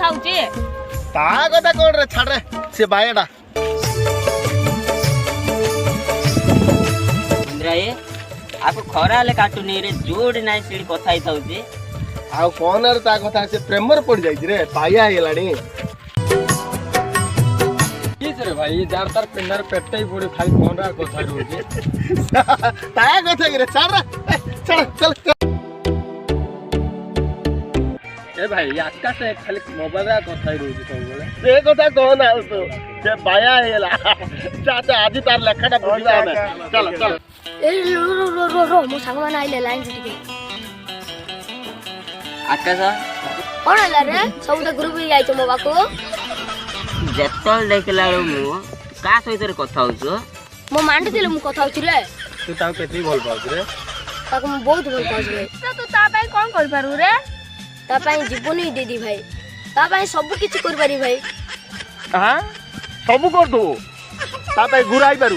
कथा होची ता कथा कोन रे छाड़ रे से बायडा इंद्राए आपको खरा ले काटुनी रे जोड़ नाइ सीडी कथा ही थाउची आ कोन रे ता कथा से प्रेमर पड़ जाई रे बाया हेलानी रे भाई जार तार पिंडर पेटे ही पूरी खाली फोन रा कथा रोजी ता कथा रे छाड़ रे चल चल ए भाई आजका से खाली मोबाइल रा कथा ही रोजी सब बेले से कथा कोन आउ तो से बाया हेला चाचा आज तार लेखाटा बुझिबा हमें चल चल ए रो मो संग मान आइले लाइन से टिके आकाश कोन हला रे सब तो ग्रुप ही आइछ मो बाको जेतल देखला मु का सहित रे कथा होचो मो मांडी दिले मु कथा होछि रे तू ता केती भल पाउछ रे ताको मु बहुत भल पाउछ रे तू ता भाई कोन कर पारू रे ता पई जीवन ही दे दी भाई ता पई सब किछ कर पारी भाई हां सब कर दो ता पे घुराई पारू